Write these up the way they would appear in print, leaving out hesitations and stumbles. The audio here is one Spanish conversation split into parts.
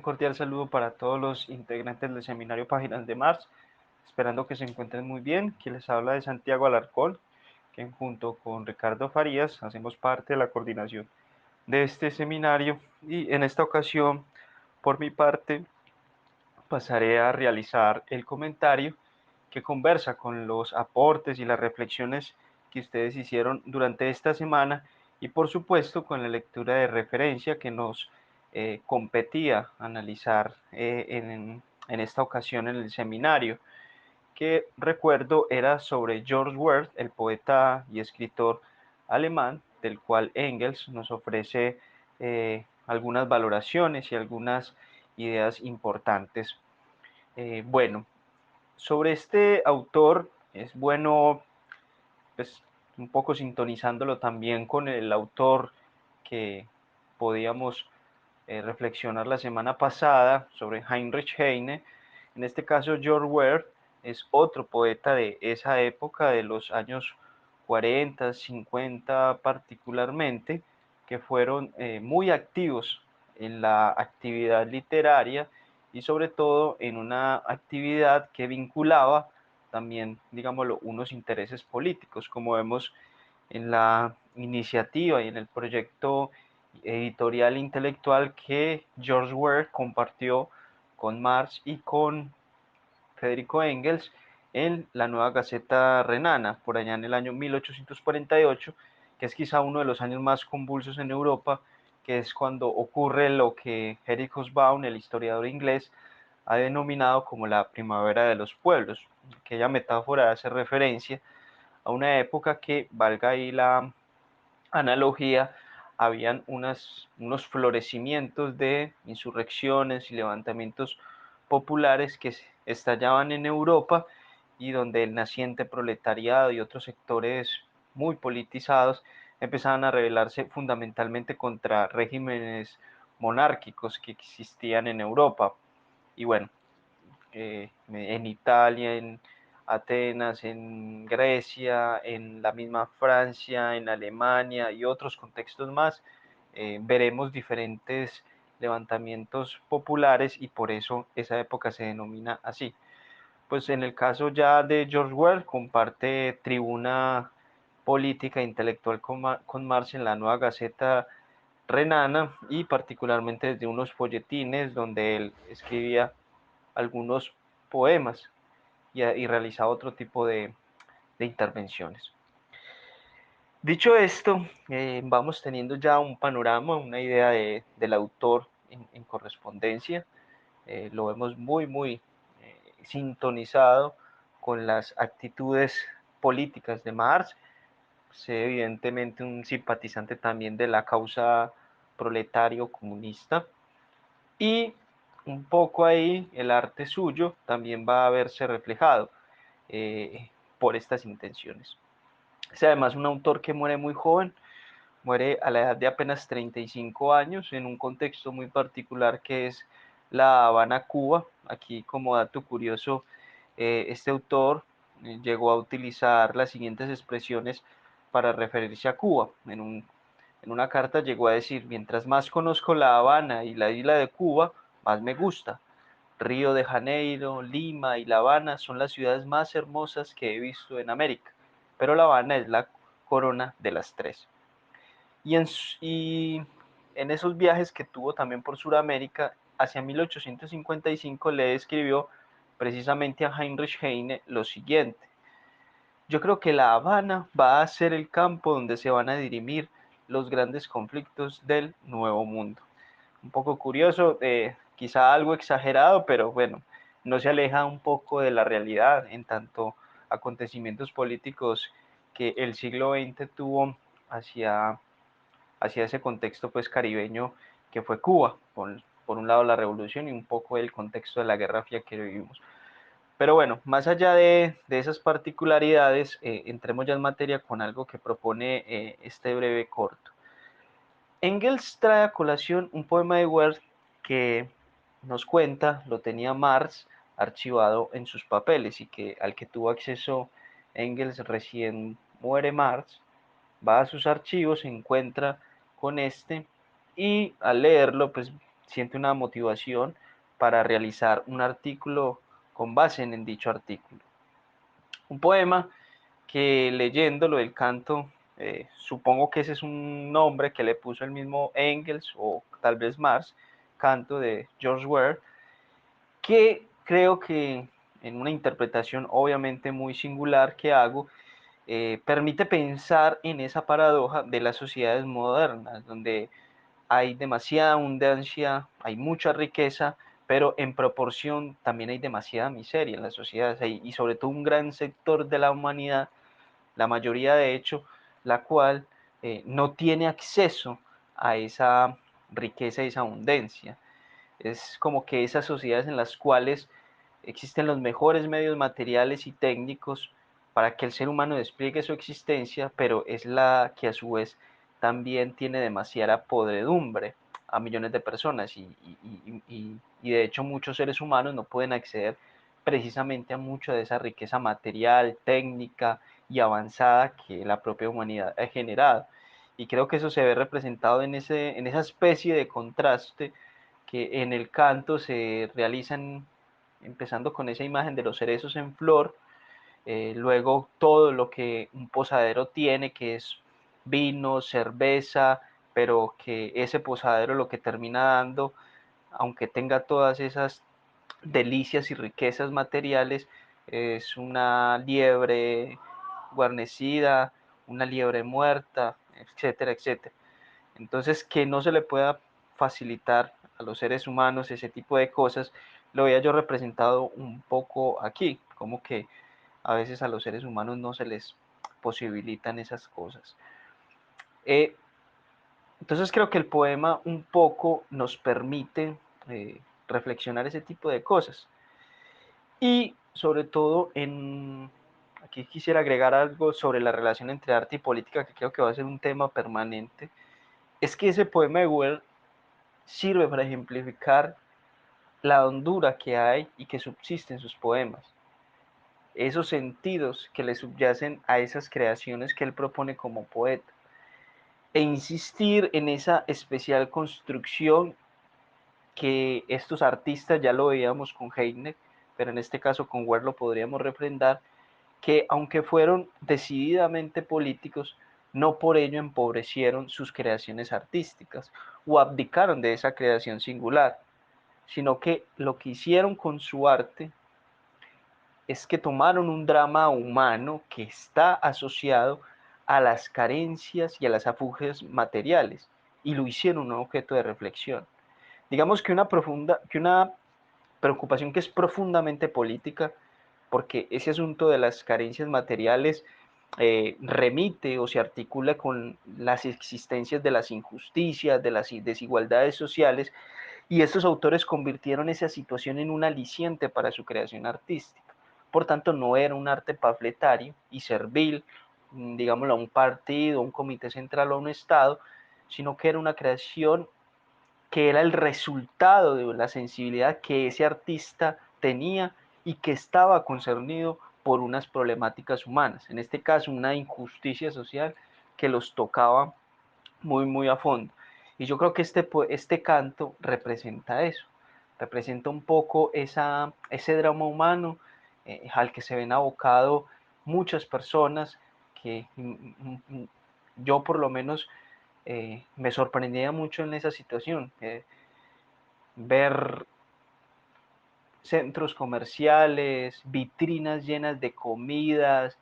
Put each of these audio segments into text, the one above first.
cordial saludo para todos los integrantes del seminario Páginas de Marx, esperando que se encuentren muy bien. Quien les habla de Santiago Alarcón, quien junto con Ricardo Farías hacemos parte de la coordinación de este seminario y en esta ocasión, por mi parte, pasaré a realizar el comentario que conversa con los aportes y las reflexiones que ustedes hicieron durante esta semana y por supuesto con la lectura de referencia que nos competía analizar en esta ocasión en el seminario, que recuerdo era sobre George Worth, el poeta y escritor alemán, del cual Engels nos ofrece algunas valoraciones y algunas ideas importantes. Bueno, sobre este autor es bueno, pues, un poco sintonizándolo también con el autor que podíamos reflexionar la semana pasada sobre Heinrich Heine. En este caso, George Worth es otro poeta de esa época, de los años 40, 50 particularmente, que fueron muy activos en la actividad literaria y sobre todo en una actividad que vinculaba también, digámoslo, unos intereses políticos, como vemos en la iniciativa y en el proyecto editorial intelectual que George Worth compartió con Marx y con Federico Engels en la Nueva Gaceta Renana, por allá en el año 1848, que es quizá uno de los años más convulsos en Europa, que es cuando ocurre lo que Eric Hobsbawm, el historiador inglés, ha denominado como la primavera de los pueblos. Aquella metáfora hace referencia a una época que, valga ahí la analogía, habían unos florecimientos de insurrecciones y levantamientos populares que estallaban en Europa y donde el naciente proletariado y otros sectores muy politizados empezaban a rebelarse fundamentalmente contra regímenes monárquicos que existían en Europa. Y bueno, en Italia, en Atenas, en Grecia, en la misma Francia, en Alemania y otros contextos más, veremos diferentes levantamientos populares y por eso esa época se denomina así. Pues en el caso ya de George Orwell, comparte tribuna política e intelectual con Marx en la Nueva Gaceta Renana y particularmente desde unos folletines donde él escribía algunos poemas y realizaba otro tipo de intervenciones. Dicho esto, vamos teniendo ya un panorama, una idea del autor en correspondencia. Lo vemos muy sintonizado con las actitudes políticas de Marx. Sé evidentemente un simpatizante también de la causa proletario comunista. Y un poco ahí el arte suyo también va a verse reflejado por estas intenciones. Es además un autor que muere muy joven, muere a la edad de apenas 35 años en un contexto muy particular que es La Habana, Cuba. Aquí como dato curioso, este autor llegó a utilizar las siguientes expresiones para referirse a Cuba. En una carta llegó a decir: mientras más conozco La Habana y la isla de Cuba, más me gusta. Río de Janeiro, Lima y La Habana son las ciudades más hermosas que he visto en América, pero La Habana es la corona de las tres. Y en esos viajes que tuvo también por Sudamérica, hacia 1855 le escribió precisamente a Heinrich Heine lo siguiente: yo creo que La Habana va a ser el campo donde se van a dirimir los grandes conflictos del Nuevo Mundo. Un poco curioso, quizá algo exagerado, pero bueno, no se aleja un poco de la realidad en tanto acontecimientos políticos que el siglo XX tuvo hacia, hacia ese contexto pues caribeño que fue Cuba, por un lado la revolución y un poco el contexto de la Guerra Fría que vivimos. Pero bueno, más allá de esas particularidades, entremos ya en materia con algo que propone este breve corto. Engels trae a colación un poema de Worth que nos cuenta, lo tenía Marx archivado en sus papeles y que al que tuvo acceso Engels recién muere Marx, va a sus archivos, se encuentra con este y al leerlo pues siente una motivación para realizar un artículo con base en dicho artículo. Un poema que leyéndolo el canto, supongo que ese es un nombre que le puso el mismo Engels o tal vez Marx, canto de George Ware, que creo que en una interpretación obviamente muy singular que hago, permite pensar en esa paradoja de las sociedades modernas, donde hay demasiada abundancia, hay mucha riqueza, pero en proporción también hay demasiada miseria en las sociedades y sobre todo un gran sector de la humanidad, la mayoría de hecho, la cual no tiene acceso a esa riqueza y esa abundancia. Es como que esas sociedades en las cuales existen los mejores medios materiales y técnicos para que el ser humano despliegue su existencia, pero es la que a su vez también tiene demasiada podredumbre a millones de personas y de hecho muchos seres humanos no pueden acceder precisamente a mucha de esa riqueza material, técnica y avanzada que la propia humanidad ha generado. Y creo que eso se ve representado en esa especie de contraste que en el canto se realizan, empezando con esa imagen de los cerezos en flor, luego todo lo que un posadero tiene, que es vino, cerveza, pero que ese posadero lo que termina dando, aunque tenga todas esas delicias y riquezas materiales, es una liebre guarnecida, una liebre muerta, etcétera, etcétera. Entonces, que no se le pueda facilitar a los seres humanos ese tipo de cosas, lo había yo representado un poco aquí, como que a veces a los seres humanos no se les posibilitan esas cosas. Eh, entonces creo que el poema un poco nos permite reflexionar ese tipo de cosas. Y sobre todo aquí quisiera agregar algo sobre la relación entre arte y política, que creo que va a ser un tema permanente. Es que ese poema de Well sirve para ejemplificar la hondura que hay y que subsiste en sus poemas, esos sentidos que le subyacen a esas creaciones que él propone como poeta, e insistir en esa especial construcción que estos artistas, ya lo veíamos con Heine, pero en este caso con Ware lo podríamos refrendar, que aunque fueron decididamente políticos, no por ello empobrecieron sus creaciones artísticas o abdicaron de esa creación singular, sino que lo que hicieron con su arte es que tomaron un drama humano que está asociado a las carencias y a las afugias materiales y lo hicieron un objeto de reflexión. Digamos que una preocupación que es profundamente política, porque ese asunto de las carencias materiales remite o se articula con las existencias de las injusticias, de las desigualdades sociales, y estos autores convirtieron esa situación en un aliciente para su creación artística. Por tanto, no era un arte panfletario y servil, digámoslo, a un partido, a un comité central o a un Estado, sino que era una creación que era el resultado de la sensibilidad que ese artista tenía y que estaba concernido por unas problemáticas humanas, en este caso una injusticia social que los tocaba muy, muy a fondo. Y yo creo que este canto representa eso, representa un poco ese drama humano al que se ven abocado muchas personas que yo por lo menos me sorprendía mucho en esa situación, ver centros comerciales, vitrinas llenas de comidas,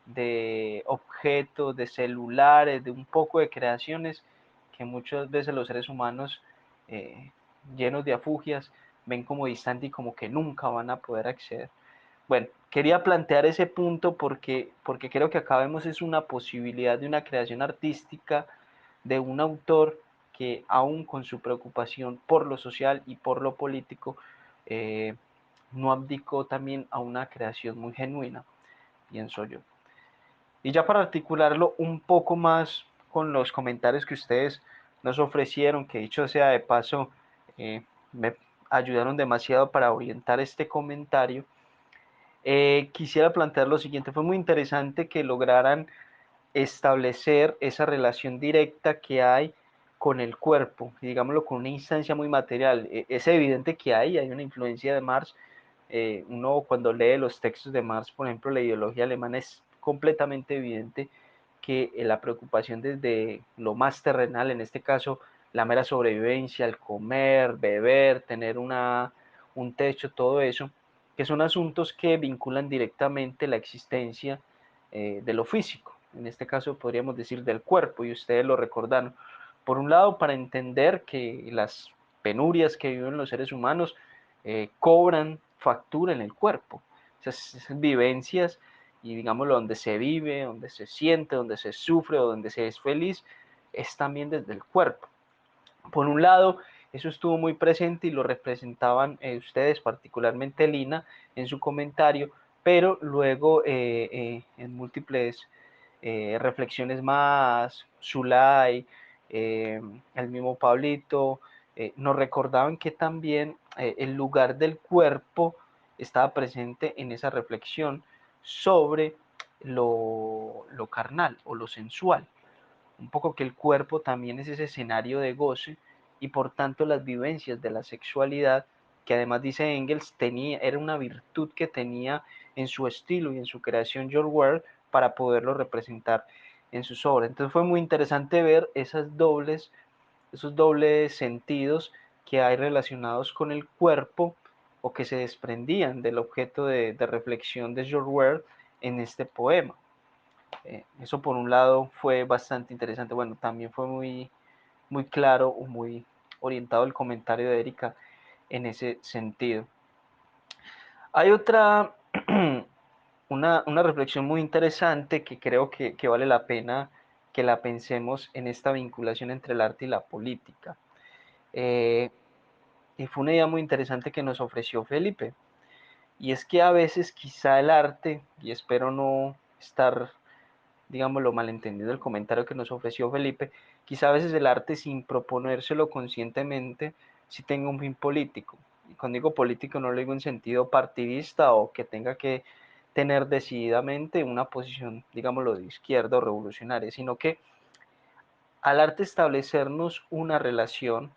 de objetos, de celulares, de un poco de creaciones que muchas veces los seres humanos eh, llenos de afugias ven como distante y como que nunca van a poder acceder. Bueno, quería plantear ese punto porque creo que acá vemos es una posibilidad de una creación artística de un autor que aún con su preocupación por lo social y por lo político, no abdicó también a una creación muy genuina, pienso yo. Y ya para articularlo un poco más con los comentarios que ustedes nos ofrecieron, que dicho sea de paso, me ayudaron demasiado para orientar este comentario, quisiera plantear lo siguiente. Fue muy interesante que lograran establecer esa relación directa que hay con el cuerpo, digámoslo con una instancia muy material. Es evidente que hay una influencia de Marx. Uno cuando lee los textos de Marx, por ejemplo, la ideología alemana, es completamente evidente que la preocupación desde lo más terrenal, en este caso la mera sobrevivencia, el comer, beber, tener un techo, todo eso, que son asuntos que vinculan directamente la existencia de lo físico, en este caso podríamos decir del cuerpo, y ustedes lo recordaron. Por un lado, para entender que las penurias que viven los seres humanos cobran factura en el cuerpo, esas vivencias y digámoslo, donde se vive, donde se siente, donde se sufre o donde se es feliz, es también desde el cuerpo. Por un lado, eso estuvo muy presente y lo representaban ustedes, particularmente Lina, en su comentario, pero luego en múltiples reflexiones más, Zulay, el mismo Pablito, nos recordaban que también el lugar del cuerpo estaba presente en esa reflexión sobre lo carnal o lo sensual. Un poco que el cuerpo también es ese escenario de goce y por tanto las vivencias de la sexualidad, que además dice Engels, era una virtud que tenía en su estilo y en su creación George Ward para poderlo representar en sus obras. Entonces fue muy interesante ver esos dobles sentidos que hay relacionados con el cuerpo o que se desprendían del objeto de reflexión de George Ward en este poema. Eso por un lado fue bastante interesante. Bueno, también fue muy claro o muy orientado el comentario de Erika en ese sentido. Hay otra, una reflexión muy interesante que creo que vale la pena que la pensemos en esta vinculación entre el arte y la política. Y fue una idea muy interesante que nos ofreció Felipe. Y es que a veces quizá el arte, y espero no estar digamos, lo malentendido del comentario que nos ofreció Felipe, quizá a veces el arte sin proponérselo conscientemente sí tenga un fin político. Y cuando digo político no lo digo en sentido partidista o que tenga que tener decididamente una posición, digámoslo, de izquierda o revolucionaria, sino que al arte establecernos una relación,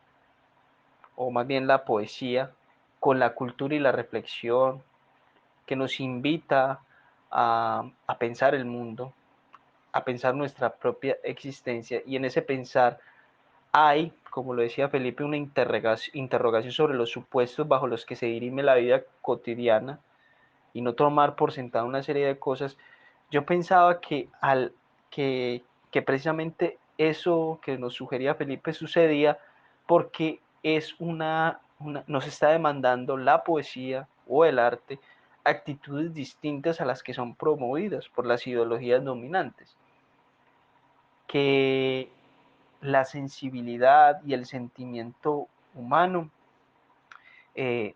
o más bien la poesía, con la cultura y la reflexión, que nos invita a pensar el mundo, a pensar nuestra propia existencia y en ese pensar hay, como lo decía Felipe, una interrogación sobre los supuestos bajo los que se dirime la vida cotidiana y no tomar por sentado una serie de cosas. Yo pensaba que precisamente eso que nos sugería Felipe sucedía porque es nos está demandando la poesía o el arte actitudes distintas a las que son promovidas por las ideologías dominantes, que la sensibilidad y el sentimiento humano eh,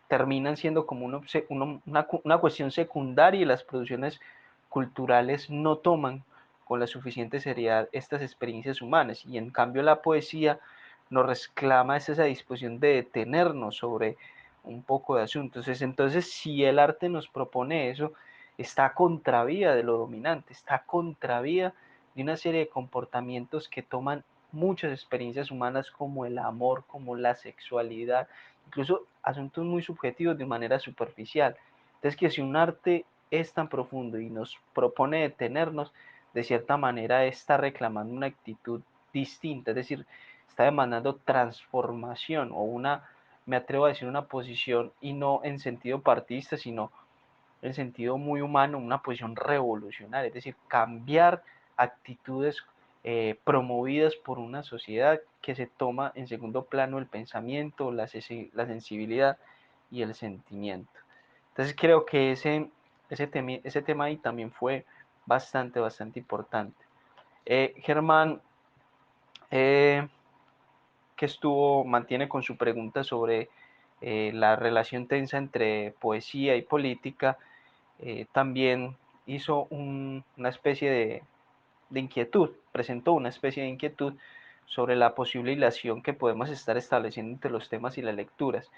terminan siendo como una cuestión secundaria y las producciones culturales no toman con la suficiente seriedad estas experiencias humanas y en cambio la poesía nos reclama esa disposición de detenernos sobre un poco de asuntos. Entonces si el arte nos propone eso, está contravía de lo dominante, está contravía de una serie de comportamientos que toman muchas experiencias humanas como el amor, como la sexualidad, incluso asuntos muy subjetivos de manera superficial. Entonces que si un arte es tan profundo y nos propone detenernos, de cierta manera está reclamando una actitud distinta, es decir, está demandando transformación o me atrevo a decir una posición y no en sentido partidista, sino en sentido muy humano, una posición revolucionaria, es decir, cambiar actitudes promovidas por una sociedad que se toma en segundo plano el pensamiento, la sensibilidad y el sentimiento. Entonces creo que ese tema ahí también fue bastante importante. Germán, eh, que mantiene con su pregunta sobre la relación tensa entre poesía y política, también hizo una especie de inquietud, presentó una especie de inquietud sobre la posible hilación que podemos estar estableciendo entre los temas y las lecturas.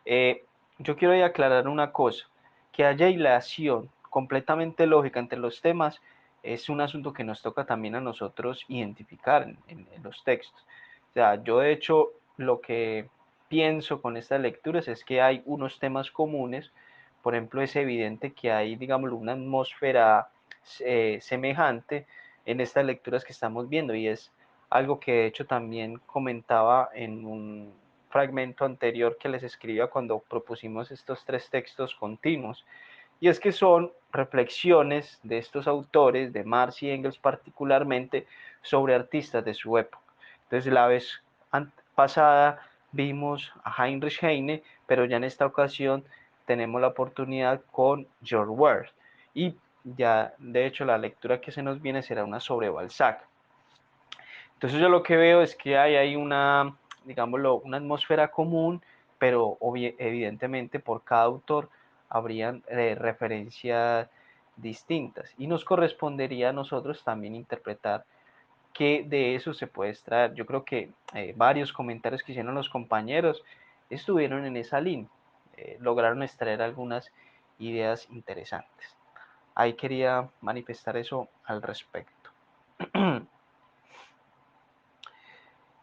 Yo quiero ahí aclarar una cosa, que haya hilación completamente lógica entre los temas, es un asunto que nos toca también a nosotros identificar en los textos. O sea, yo de hecho lo que pienso con estas lecturas es que hay unos temas comunes. Por ejemplo, es evidente que hay, digamos, una atmósfera semejante en estas lecturas que estamos viendo, y es algo que de hecho también comentaba en un fragmento anterior que les escribía cuando propusimos estos tres textos continuos, y es que son reflexiones de estos autores, de Marx y Engels particularmente, sobre artistas de su época. Entonces, la vez pasada vimos a Heinrich Heine, pero ya en esta ocasión tenemos la oportunidad con George Worth, y ya de hecho la lectura que se nos viene será una sobre Balzac. Entonces yo lo que veo es que hay una, digámoslo, una atmósfera común, pero evidentemente por cada autor habrían referencias distintas, y nos correspondería a nosotros también interpretar qué de eso se puede extraer. Yo creo que varios comentarios que hicieron los compañeros estuvieron en esa línea, lograron extraer algunas ideas interesantes. Ahí quería manifestar eso al respecto.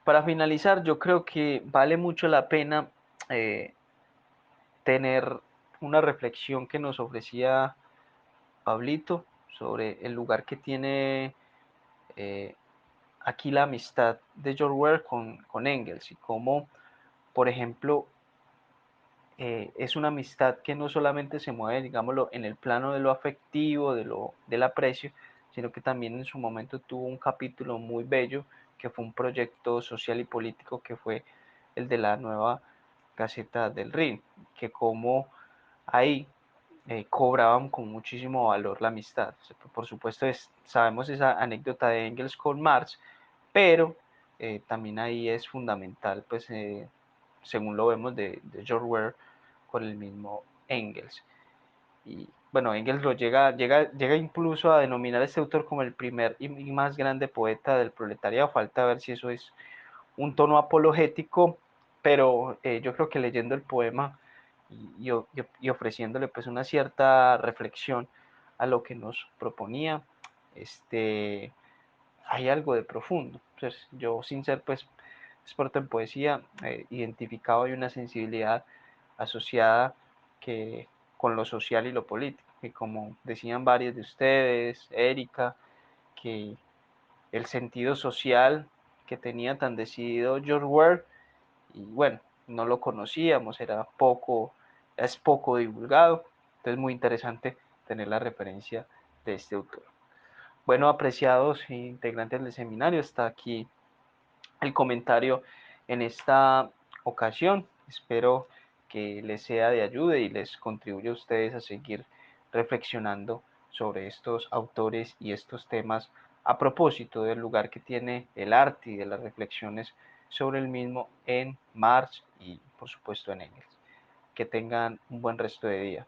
Para finalizar, yo creo que vale mucho la pena eh, tener una reflexión que nos ofrecía Pablito sobre el lugar que tiene eh, aquí la amistad de George Weah con Engels, y cómo, por ejemplo, es una amistad que no solamente se mueve, digámoslo, en el plano de lo afectivo, del aprecio, sino que también en su momento tuvo un capítulo muy bello, que fue un proyecto social y político, que fue el de la nueva Gaceta del Rin, que como ahí cobraban con muchísimo valor la amistad. Por supuesto, sabemos esa anécdota de Engels con Marx, pero también ahí es fundamental, pues, según lo vemos, de George Weah con el mismo Engels. Y bueno, Engels llega incluso a denominar a este autor como el primer y más grande poeta del proletariado. Falta ver si eso es un tono apologético, pero yo creo que leyendo el poema y ofreciéndole pues una cierta reflexión a lo que nos proponía, hay algo de profundo. Pues yo, sin ser pues experto en poesía, identificado hay una sensibilidad asociada que con lo social y lo político, y como decían varios de ustedes, Erika, que el sentido social que tenía tan decidido George Weah, y bueno, no lo conocíamos, es poco divulgado, entonces muy interesante tener la referencia de este autor. Bueno, apreciados integrantes del seminario, hasta aquí el comentario en esta ocasión. Espero que les sea de ayuda y les contribuya a ustedes a seguir reflexionando sobre estos autores y estos temas, a propósito del lugar que tiene el arte y de las reflexiones sobre el mismo en Marx y por supuesto en Engels. Que tengan un buen resto de día.